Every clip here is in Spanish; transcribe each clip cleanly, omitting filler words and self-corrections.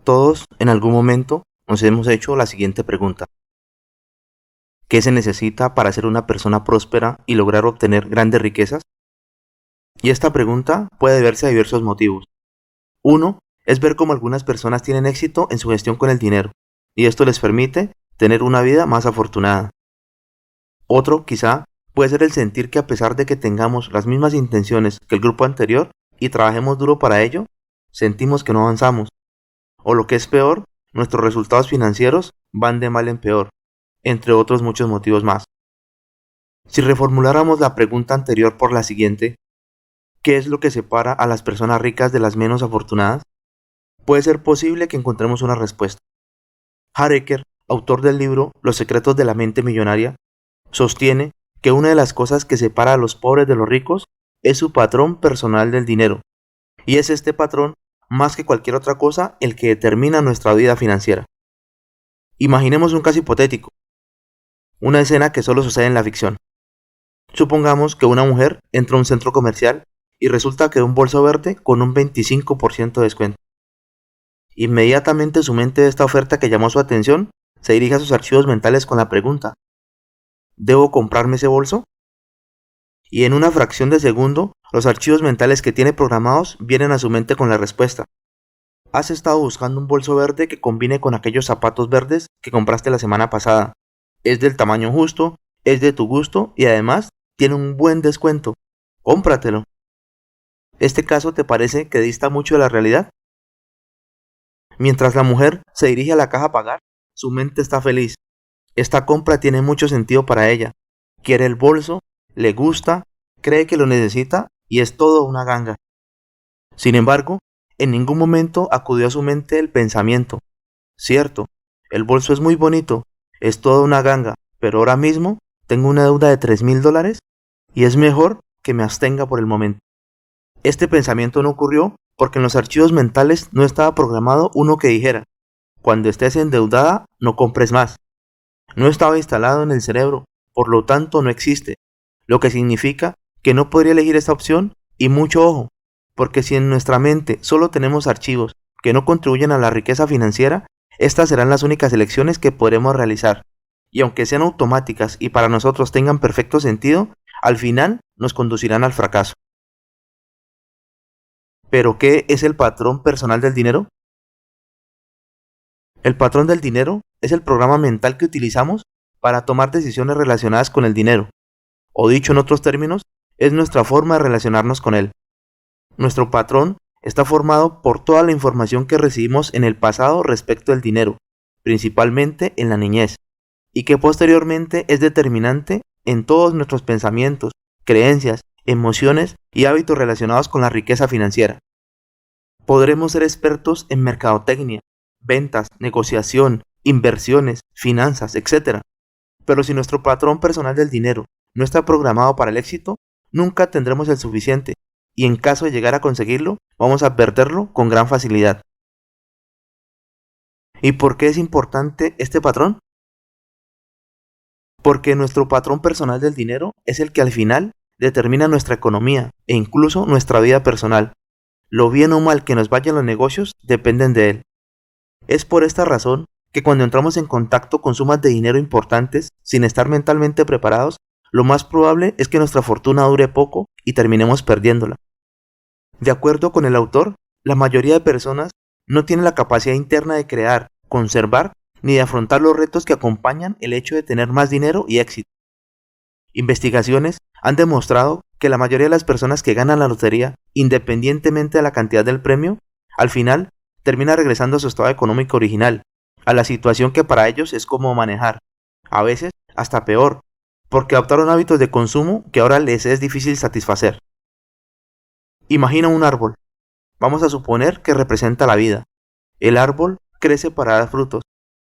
Todos en algún momento nos hemos hecho la siguiente pregunta. ¿Qué se necesita para ser una persona próspera y lograr obtener grandes riquezas? Y esta pregunta puede deberse a diversos motivos. Uno es ver cómo algunas personas tienen éxito en su gestión con el dinero, y esto les permite tener una vida más afortunada. Otro, quizá, puede ser el sentir que a pesar de que tengamos las mismas intenciones que el grupo anterior y trabajemos duro para ello, sentimos que no avanzamos. O lo que es peor, nuestros resultados financieros van de mal en peor, entre otros muchos motivos más. Si reformuláramos la pregunta anterior por la siguiente, ¿qué es lo que separa a las personas ricas de las menos afortunadas? Puede ser posible que encontremos una respuesta. Harker, autor del libro Los secretos de la mente millonaria, sostiene que una de las cosas que separa a los pobres de los ricos es su patrón personal del dinero, y es este patrón, más que cualquier otra cosa, el que determina nuestra vida financiera. Imaginemos un caso hipotético, una escena que solo sucede en la ficción. Supongamos que una mujer entra a un centro comercial y resulta que ve un bolso verde con un 25% de descuento. Inmediatamente su mente de esta oferta que llamó su atención se dirige a sus archivos mentales con la pregunta: ¿debo comprarme ese bolso? Y en una fracción de segundo, los archivos mentales que tiene programados vienen a su mente con la respuesta: has estado buscando un bolso verde que combine con aquellos zapatos verdes que compraste la semana pasada. Es del tamaño justo, es de tu gusto y además tiene un buen descuento. Cómpratelo. ¿Este caso te parece que dista mucho de la realidad? Mientras la mujer se dirige a la caja a pagar, su mente está feliz. Esta compra tiene mucho sentido para ella. Quiere el bolso, le gusta, cree que lo necesita y es todo una ganga. Sin embargo, en ningún momento acudió a su mente el pensamiento: cierto, el bolso es muy bonito, es toda una ganga, pero ahora mismo tengo una deuda de $3,000 y es mejor que me abstenga por el momento. Este pensamiento no ocurrió porque en los archivos mentales no estaba programado uno que dijera: cuando estés endeudada, no compres más. No estaba instalado en el cerebro, por lo tanto no existe, lo que significa que no podría elegir esta opción. Y mucho ojo, porque si en nuestra mente solo tenemos archivos que no contribuyen a la riqueza financiera, estas serán las únicas elecciones que podremos realizar, y aunque sean automáticas y para nosotros tengan perfecto sentido, al final nos conducirán al fracaso. ¿Pero qué es el patrón personal del dinero? El patrón del dinero es el programa mental que utilizamos para tomar decisiones relacionadas con el dinero, o dicho en otros términos, es nuestra forma de relacionarnos con él. Nuestro patrón está formado por toda la información que recibimos en el pasado respecto del dinero, principalmente en la niñez, y que posteriormente es determinante en todos nuestros pensamientos, creencias, emociones y hábitos relacionados con la riqueza financiera. Podremos ser expertos en mercadotecnia, ventas, negociación, inversiones, finanzas, etc. Pero si nuestro patrón personal del dinero no está programado para el éxito, nunca tendremos el suficiente, y en caso de llegar a conseguirlo, vamos a perderlo con gran facilidad. ¿Y por qué es importante este patrón? Porque nuestro patrón personal del dinero es el que al final determina nuestra economía e incluso nuestra vida personal. Lo bien o mal que nos vayan los negocios dependen de él. Es por esta razón que cuando entramos en contacto con sumas de dinero importantes sin estar mentalmente preparados, lo más probable es que nuestra fortuna dure poco y terminemos perdiéndola. De acuerdo con el autor, la mayoría de personas no tienen la capacidad interna de crear, conservar ni de afrontar los retos que acompañan el hecho de tener más dinero y éxito. Investigaciones han demostrado que la mayoría de las personas que ganan la lotería, independientemente de la cantidad del premio, al final termina regresando a su estado económico original, a la situación que para ellos es cómodo manejar, a veces hasta peor, porque adoptaron hábitos de consumo que ahora les es difícil satisfacer. Imagina un árbol. Vamos a suponer que representa la vida. El árbol crece para dar frutos.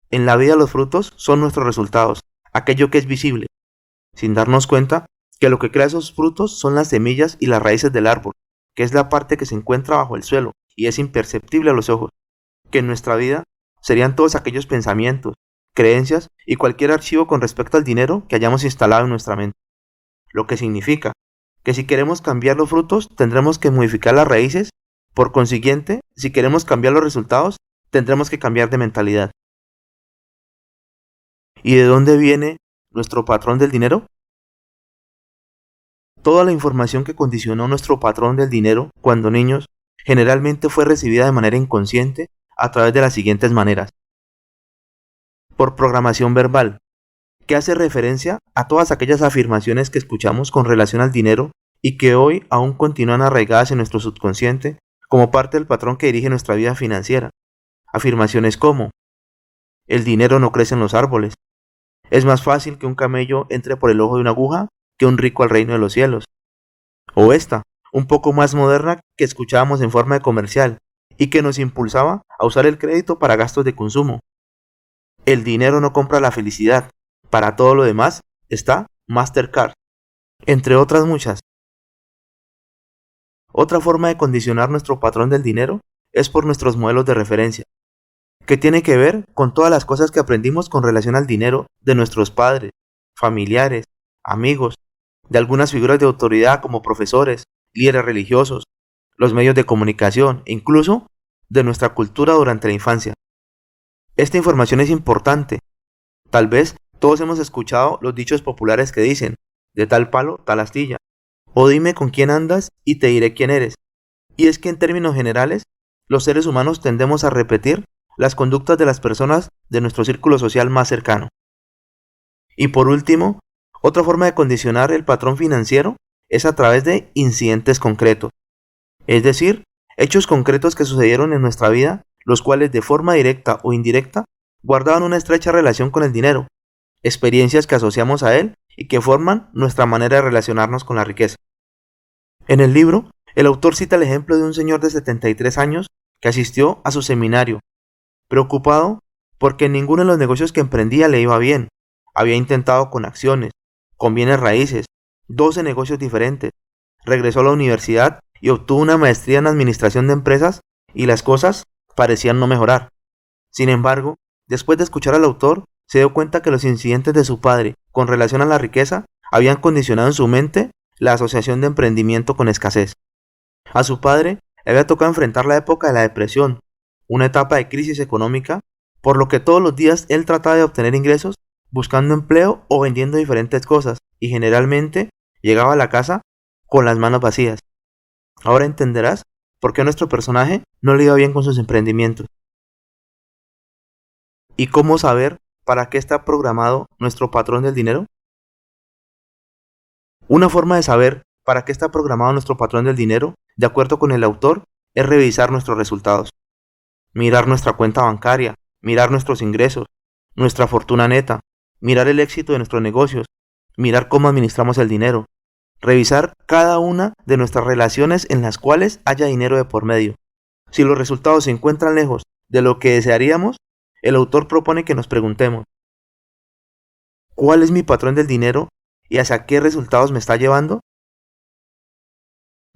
En la vida los frutos son nuestros resultados, aquello que es visible, sin darnos cuenta que lo que crea esos frutos son las semillas y las raíces del árbol, que es la parte que se encuentra bajo el suelo y es imperceptible a los ojos, que en nuestra vida serían todos aquellos pensamientos, creencias y cualquier archivo con respecto al dinero que hayamos instalado en nuestra mente. Lo que significa que si queremos cambiar los frutos tendremos que modificar las raíces. Por consiguiente, si queremos cambiar los resultados, tendremos que cambiar de mentalidad. ¿Y de dónde viene nuestro patrón del dinero? Toda la información que condicionó nuestro patrón del dinero cuando niños generalmente fue recibida de manera inconsciente a través de las siguientes maneras. Por programación verbal, que hace referencia a todas aquellas afirmaciones que escuchamos con relación al dinero y que hoy aún continúan arraigadas en nuestro subconsciente como parte del patrón que dirige nuestra vida financiera. Afirmaciones como: el dinero no crece en los árboles. Es más fácil que un camello entre por el ojo de una aguja que un rico al reino de los cielos. O esta, un poco más moderna, que escuchábamos en forma de comercial y que nos impulsaba a usar el crédito para gastos de consumo. El dinero no compra la felicidad. Para todo lo demás está Mastercard, entre otras muchas. Otra forma de condicionar nuestro patrón del dinero es por nuestros modelos de referencia, que tiene que ver con todas las cosas que aprendimos con relación al dinero de nuestros padres, familiares, amigos, de algunas figuras de autoridad como profesores, líderes religiosos, los medios de comunicación e incluso de nuestra cultura durante la infancia. Esta información es importante. Tal vez todos hemos escuchado los dichos populares que dicen: de tal palo, tal astilla, o dime con quién andas y te diré quién eres. Y es que en términos generales, los seres humanos tendemos a repetir las conductas de las personas de nuestro círculo social más cercano. Y por último, otra forma de condicionar el patrón financiero es a través de incidentes concretos, es decir, hechos concretos que sucedieron en nuestra vida, los cuales de forma directa o indirecta guardaban una estrecha relación con el dinero, experiencias que asociamos a él y que forman nuestra manera de relacionarnos con la riqueza. En el libro, el autor cita el ejemplo de un señor de 73 años que asistió a su seminario, preocupado porque en ninguno de los negocios que emprendía le iba bien. Había intentado con acciones, con bienes raíces, 12 negocios diferentes. Regresó a la universidad y obtuvo una maestría en administración de empresas y las cosas parecían no mejorar. Sin embargo, después de escuchar al autor, se dio cuenta que los incidentes de su padre con relación a la riqueza habían condicionado en su mente la asociación de emprendimiento con escasez. A su padre le había tocado enfrentar la época de la depresión, una etapa de crisis económica, por lo que todos los días él trataba de obtener ingresos buscando empleo o vendiendo diferentes cosas, y generalmente llegaba a la casa con las manos vacías. Ahora entenderás por qué a nuestro personaje no le iba bien con sus emprendimientos. ¿Y cómo saber para qué está programado nuestro patrón del dinero? Una forma de saber para qué está programado nuestro patrón del dinero, de acuerdo con el autor, es revisar nuestros resultados. Mirar nuestra cuenta bancaria, mirar nuestros ingresos, nuestra fortuna neta, mirar el éxito de nuestros negocios, mirar cómo administramos el dinero, revisar cada una de nuestras relaciones en las cuales haya dinero de por medio. Si los resultados se encuentran lejos de lo que desearíamos, el autor propone que nos preguntemos: ¿cuál es mi patrón del dinero y hacia qué resultados me está llevando?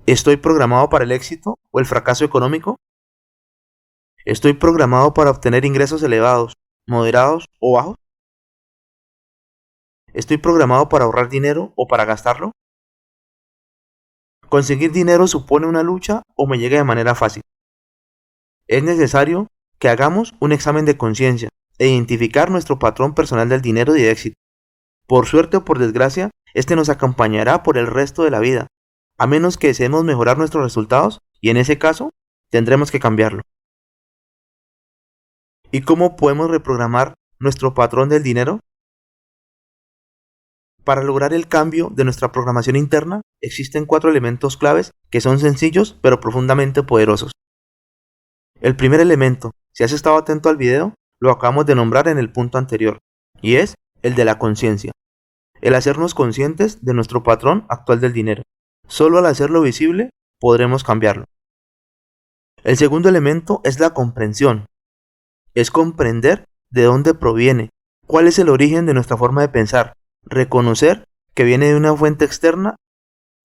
¿Estoy programado para el éxito o el fracaso económico? ¿Estoy programado para obtener ingresos elevados, moderados o bajos? ¿Estoy programado para ahorrar dinero o para gastarlo? ¿Conseguir dinero supone una lucha o me llega de manera fácil? Es necesario que hagamos un examen de conciencia e identificar nuestro patrón personal del dinero y de éxito. Por suerte o por desgracia, este nos acompañará por el resto de la vida, a menos que deseemos mejorar nuestros resultados, y en ese caso, tendremos que cambiarlo. ¿Y cómo podemos reprogramar nuestro patrón del dinero? Para lograr el cambio de nuestra programación interna, existen 4 elementos claves que son sencillos pero profundamente poderosos. El primer elemento, si has estado atento al video, lo acabamos de nombrar en el punto anterior, y es el de la conciencia. El hacernos conscientes de nuestro patrón actual del dinero. Solo al hacerlo visible podremos cambiarlo. El segundo elemento es la comprensión. Es comprender de dónde proviene, cuál es el origen de nuestra forma de pensar, reconocer que viene de una fuente externa.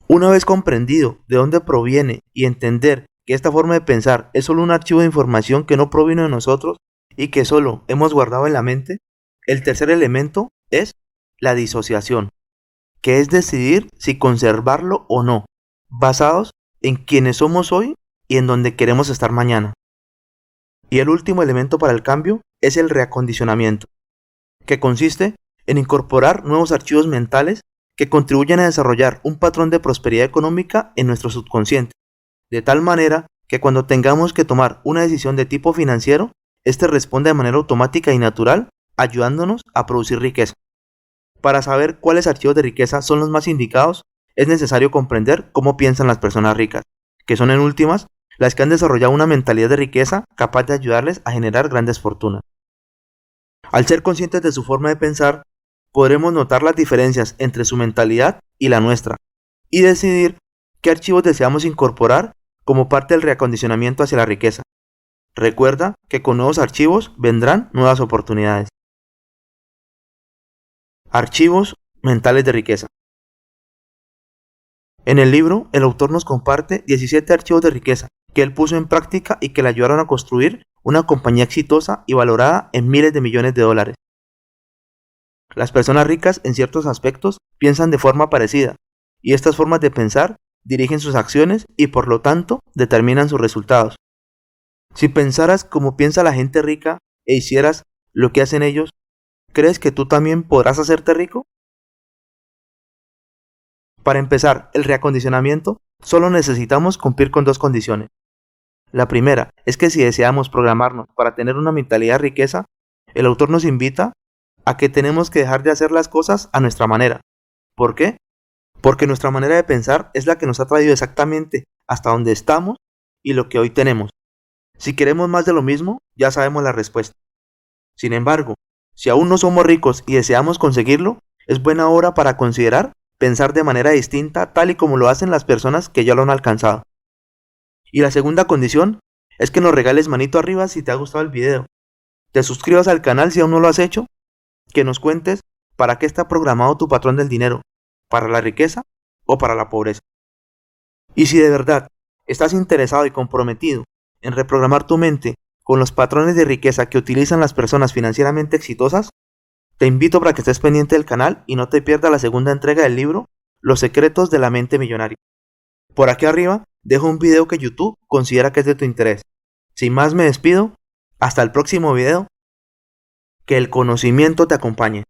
Una vez comprendido de dónde proviene y entender que esta forma de pensar es solo un archivo de información que no provino de nosotros y que solo hemos guardado en la mente, el tercer elemento es la disociación, que es decidir si conservarlo o no, basados en quienes somos hoy y en donde queremos estar mañana. Y el último elemento para el cambio es el reacondicionamiento, que consiste en incorporar nuevos archivos mentales que contribuyen a desarrollar un patrón de prosperidad económica en nuestro subconsciente, de tal manera que cuando tengamos que tomar una decisión de tipo financiero, éste responde de manera automática y natural, ayudándonos a producir riqueza. Para saber cuáles archivos de riqueza son los más indicados, es necesario comprender cómo piensan las personas ricas, que son en últimas las que han desarrollado una mentalidad de riqueza capaz de ayudarles a generar grandes fortunas. Al ser conscientes de su forma de pensar, podremos notar las diferencias entre su mentalidad y la nuestra, y decidir qué archivos deseamos incorporar como parte del reacondicionamiento hacia la riqueza. Recuerda que con nuevos archivos vendrán nuevas oportunidades. Archivos mentales de riqueza. En el libro, el autor nos comparte 17 archivos de riqueza que él puso en práctica y que le ayudaron a construir una compañía exitosa y valorada en miles de millones de dólares. Las personas ricas en ciertos aspectos piensan de forma parecida, y estas formas de pensar dirigen sus acciones y por lo tanto determinan sus resultados. Si pensaras como piensa la gente rica e hicieras lo que hacen ellos, ¿crees que tú también podrás hacerte rico? Para empezar el reacondicionamiento, solo necesitamos cumplir con dos condiciones. La primera es que si deseamos programarnos para tener una mentalidad de riqueza, el autor nos invita a que tenemos que dejar de hacer las cosas a nuestra manera. ¿Por qué? Porque nuestra manera de pensar es la que nos ha traído exactamente hasta donde estamos y lo que hoy tenemos. Si queremos más de lo mismo, ya sabemos la respuesta. Sin embargo, si aún no somos ricos y deseamos conseguirlo, es buena hora para considerar pensar de manera distinta tal y como lo hacen las personas que ya lo han alcanzado. Y la segunda condición es que nos regales manito arriba si te ha gustado el video, te suscribas al canal si aún no lo has hecho, que nos cuentes para qué está programado tu patrón del dinero, para la riqueza o para la pobreza. Y si de verdad estás interesado y comprometido en reprogramar tu mente con los patrones de riqueza que utilizan las personas financieramente exitosas, te invito para que estés pendiente del canal y no te pierdas la segunda entrega del libro Los secretos de la mente millonaria. Por aquí arriba dejo un video que YouTube considera que es de tu interés. Sin más me despido, hasta el próximo video, que el conocimiento te acompañe.